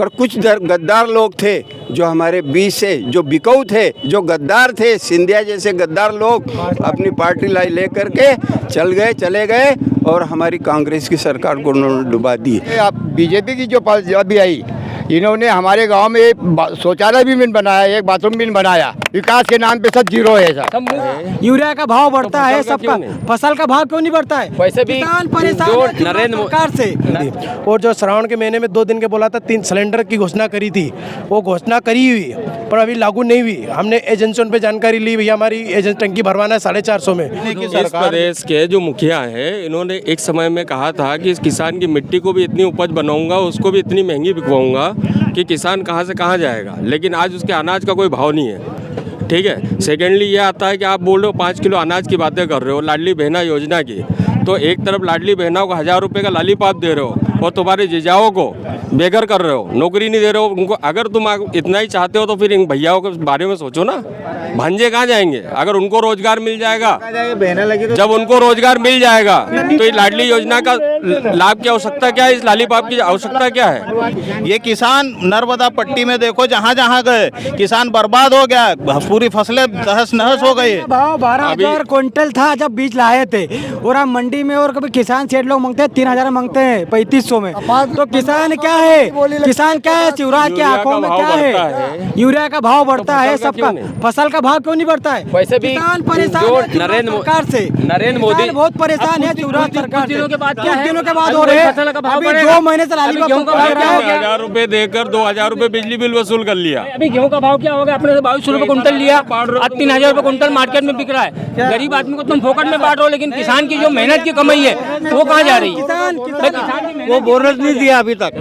और कुछ गद्दार लोग थे जो हमारे बीच से जो बिकाऊ थे, जो गद्दार थे, सिंधिया जैसे गद्दार लोग अपनी पार्टी लेकर के चले गए और हमारी कांग्रेस की सरकार को उन्होंने डुबा दी। आप बीजेपी की जो जब भी आई, इन्होंने हमारे गांव में एक शौचालय भी नहीं बनाया, एक बाथरूम भी नहीं बनाया। विकास के नाम पे सब जीरो है सर। यूरिया का भाव बढ़ता है, सबका फसल का भाव क्यों नहीं बढ़ता है? वैसे भी किसान परेशान है नरेंद्र सरकार से। और जो श्रावण के महीने में 2 दिन के बोला था 3 सिलेंडर की घोषणा करी थी, वो घोषणा करी हुई पर अभी लागू नहीं हुई। हमने एजेंसियों पे जानकारी ली, भैया हमारी एजेंट टंकी भरवाना है 450 में। इस प्रदेश के जो मुखिया हैं, इन्होंने एक समय में कहा था कि इस किसान की मिट्टी को भी इतनी उपज बनाऊंगा, उसको भी इतनी महंगी बिकवाऊंगा कि किसान कहाँ से कहाँ जाएगा। लेकिन आज उसके अनाज का कोई भाव नहीं है। ठीक है। सेकेंडली ये आता है कि आप बोल रहे हो 5 किलो अनाज की बातें कर रहे हो, लाडली बहना योजना की। तो एक तरफ लाडली बहना को 1000 रुपये का लालीपाप दे रहे हो और तुम्हारे जीजाओं को बेघर कर रहे हो, नौकरी नहीं दे रहे हो उनको। अगर तुम इतना ही चाहते हो तो फिर इन भैयाओं के बारे में सोचो ना, भांजे कहाँ जाएंगे? अगर उनको रोजगार मिल जाएगा, जब उनको रोजगार मिल जाएगा तो ये लाडली योजना का लाभ की आवश्यकता क्या है? इस लालीपाप की आवश्यकता क्या है? ये किसान नर्मदा पट्टी में देखो, जहाँ जहाँ गए किसान बर्बाद हो गया, पूरी फसलें तहस नहस हो गई। भाव 12,000 क्विंटल था जब बीज लाए थे, और हम मंडी में और कभी किसान सेठ लोग मांगते हैं 3,000 मांगते हैं 3500 में। तो किसान क्या है? किसान क्या है? शिवराज के आंखों में क्या है? यूरिया का भाव बढ़ता है, सबका फसल का भाव क्यों नहीं बढ़ता है? वैसे भी किसान परेशान है नरेंद्र सरकार से। नरेंद्र मोदी बहुत परेशान है शिवराज सरकार से। दिनों के बाद क्या है? दिनों के बाद हो रहे हैं, 2 महीने से लाली 1000 रुपए देकर 2000 रुपए बिजली बिल वसूल कर लिया। अभी गेहूं का भाव क्या होगा? अपने 2200 रुपए कुंटल लिया, आज 3000 रुपए कुंटल मार्केट में बिक रहा है। गरीब आदमी को तुम फोकट में बांट रहे हो, लेकिन किसान की जो मेहनत की कमाई है वो कहाँ जा रही है? वो बोनस नहीं दिया अभी तक,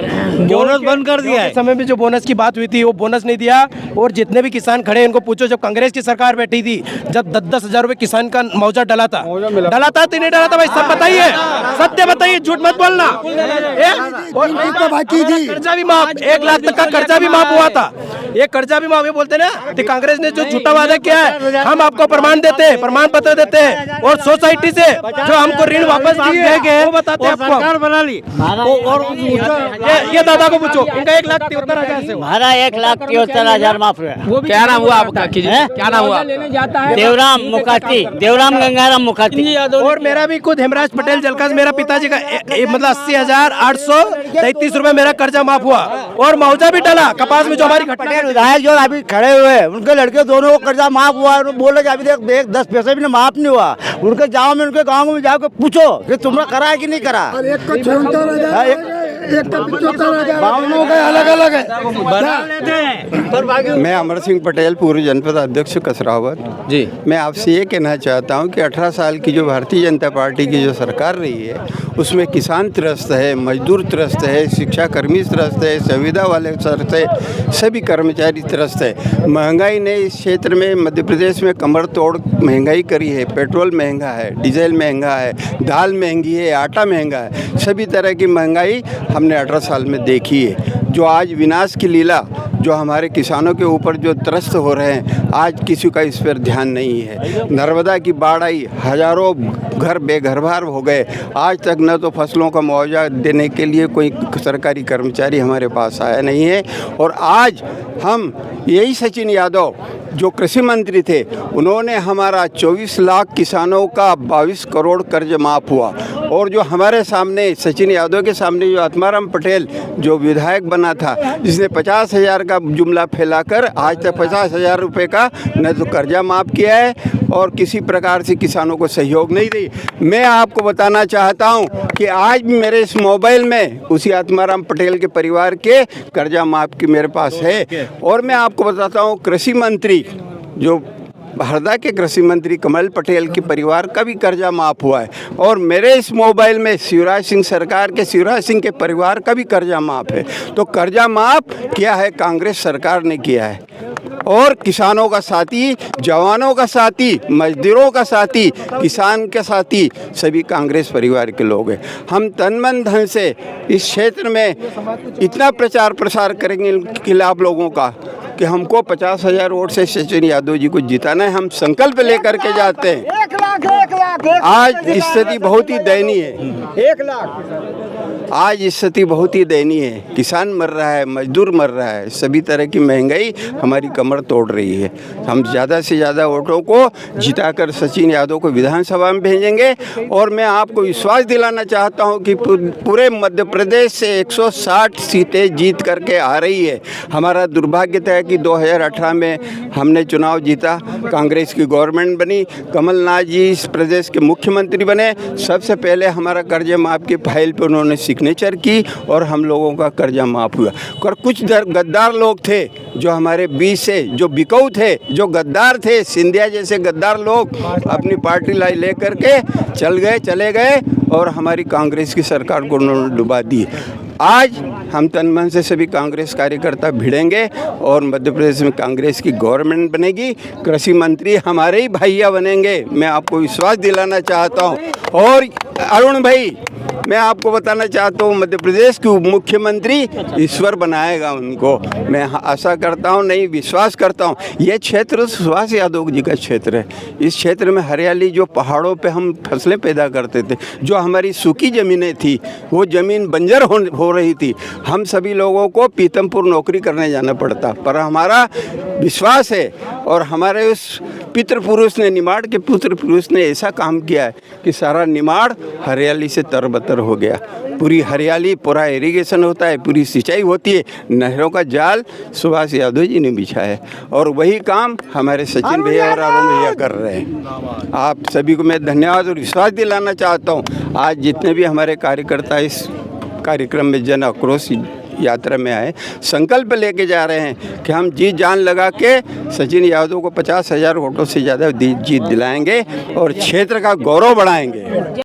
बोनस बंद कर दिया है। समय में जो बोनस की बात हुई थी वो बोनस नहीं दिया। और जितने भी किसान खड़े हैं इनको पूछो, जब कांग्रेस की सरकार बैठी थी, जब 10-10 हजार रुपए किसान का मुआवजा डला था तो नहीं डला था भाई? सब बताइए, सत्य बताइए, झूठ मत बोलना। कर्जा भी माफ, 1 लाख तक का कर्जा भी माफ हुआ था। ये कर्जा भी माफ, ये बोलते ना कि कांग्रेस ने जो झूठा वादा किया है, हम आपको प्रमाण देते हैं, प्रमाण पत्र देते हैं, और सोसाइटी से जो हमको ऋण वापस दिए वो बताते हैं आपको। सरकार बना ली। और ये दादा को पूछो, इनका 1,73,000 से हमारा 1,73,000 माफ हुआ। क्या नाम हुआ आपका? क्या नाम हुआ? देवराम मुखाती, देवराम गंगाराम मुखाती। और मेरा भी खुद हेमराज पटेल जलकास, मेरा पिताजी का मतलब 80,833 रुपए मेरा कर्जा माफ हुआ, और मुआवजा भी डला कपास में जो हमारी घटना। विधायक जो अभी खड़े हुए हैं उनके लड़के दोनों को कर्जा माफ हुआ है। बोले कि अभी देख 10 पैसे भी माफ नहीं हुआ। उनके गाँव में जाकर पूछो कि तुमने करा है कि नहीं करा। अलग-अलग है। मैं अमर सिंह पटेल, पूर्व जनपद अध्यक्ष कसरावत जी। मैं आपसे ये कहना चाहता हूँ कि 18 साल की जो भारतीय जनता पार्टी की जो सरकार रही है उसमें किसान त्रस्त है, मजदूर त्रस्त है, शिक्षाकर्मी त्रस्त है, संविदा वाले त्रस्त है, सभी कर्मचारी त्रस्त है। महंगाई ने इस क्षेत्र में मध्य प्रदेश में कमर तोड़ महंगाई करी है। पेट्रोल महंगा है, डीजल महंगा है, दाल महंगी है, आटा महंगा है, सभी तरह की महंगाई हमने 18 साल में देखी है। जो आज विनाश की लीला जो हमारे किसानों के ऊपर जो त्रस्त हो रहे हैं, आज किसी का इस पर ध्यान नहीं है। नर्मदा की बाढ़ आई, हजारों घर बेघरबार हो गए, आज तक न तो फसलों का मुआवजा देने के लिए कोई सरकारी कर्मचारी हमारे पास आया नहीं है। और आज हम यही सचिन यादव जो कृषि मंत्री थे, उन्होंने हमारा 24 लाख किसानों का 22 करोड़ कर्ज माफ़ हुआ। और जो हमारे सामने सचिन यादव के सामने जो आत्माराम पटेल जो विधायक बना था, जिसने 50,000 का जुमला फैलाकर आज तक 50,000 रुपये का न तो कर्जा माफ़ किया है और किसी प्रकार से किसानों को सहयोग नहीं दी। मैं आपको बताना चाहता हूं कि आज भी मेरे इस मोबाइल में उसी आत्माराम पटेल के परिवार के कर्जा माफ़ की मेरे पास है। और मैं आपको बताता हूं कृषि मंत्री जो हरदा के कृषि मंत्री कमल पटेल के परिवार का भी कर्जा माफ़ हुआ है। और मेरे इस मोबाइल में शिवराज सिंह सरकार के शिवराज सिंह के परिवार का भी कर्जा माफ़ है। तो कर्जा माफ़ किया है कांग्रेस सरकार ने किया है। और किसानों का साथी, जवानों का साथी, मजदूरों का साथी, किसान का साथी सभी कांग्रेस परिवार के लोग हैं। हम तन मन धन से इस क्षेत्र में इतना प्रचार प्रसार करेंगे खिलाफ लोगों का कि हमको 50,000 वोट से सचिन यादव जी को जिताना है। हम संकल्प लेकर के जाते हैं। आज स्थिति बहुत ही दयनीय है। 1 लाख आज स्थिति बहुत ही दयनीय है। किसान मर रहा है, मजदूर मर रहा है, सभी तरह की महंगाई हमारी कमर तोड़ रही है। हम ज़्यादा से ज़्यादा वोटों को जिताकर सचिन यादव को विधानसभा में भेजेंगे। और मैं आपको विश्वास दिलाना चाहता हूं कि पूरे मध्य प्रदेश से 160 सीटें जीत करके आ रही है। हमारा दुर्भाग्य था कि 2018 में हमने चुनाव जीता, कांग्रेस की गवर्नमेंट बनी, कमलनाथ जी इस प्रदेश के मुख्यमंत्री बने। सबसे पहले हमारा कर्जा माफ़ की फाइल पे उन्होंने सिग्नेचर की और हम लोगों का कर्जा माफ़ हुआ। और कुछ गद्दार लोग थे जो हमारे बीच से, जो बिकाऊ थे, जो गद्दार थे, सिंधिया जैसे गद्दार लोग अपनी पार्टी लाई ले करके चले गए और हमारी कांग्रेस की सरकार को उन्होंने डुबा दी। आज हम तन मन से सभी कांग्रेस कार्यकर्ता भिड़ेंगे और मध्य प्रदेश में कांग्रेस की गवर्नमेंट बनेगी। कृषि मंत्री हमारे ही भैया बनेंगे, मैं आपको विश्वास दिलाना चाहता हूं। और अरुण भाई, मैं आपको बताना चाहता हूँ, मध्य प्रदेश के उप मुख्यमंत्री ईश्वर बनाएगा उनको। मैं आशा करता हूँ, नहीं विश्वास करता हूँ। ये क्षेत्र सुभाष यादव जी का क्षेत्र है। इस क्षेत्र में हरियाली, जो पहाड़ों पे हम फसलें पैदा करते थे, जो हमारी सूखी ज़मीनें थी, वो ज़मीन बंजर हो रही थी। हम सभी लोगों को पीतमपुर नौकरी करने जाना पड़ता, पर हमारा विश्वास है और हमारे उस पितृपुरुष ने, निमाड़ के पुत्र पुरुष ने ऐसा काम किया है कि सारा निमाड़ हरियाली से तरबतर हो गया। पूरी हरियाली, पूरा इरिगेशन होता है, पूरी सिंचाई होती है। नहरों का जाल सुभाष यादव जी ने बिछाया है और वही काम हमारे सचिन भैया और अरुण भैया कर रहे हैं। आप सभी को मैं धन्यवाद और विश्वास दिलाना चाहता हूँ। आज जितने भी हमारे कार्यकर्ता इस कार्यक्रम में जन आक्रोश यात्रा में आए, संकल्प लेके जा रहे हैं कि हम जी जान लगा के सचिन यादव को 50,000 वोटों से ज़्यादा जीत दिलाएंगे और क्षेत्र का गौरव बढ़ाएंगे।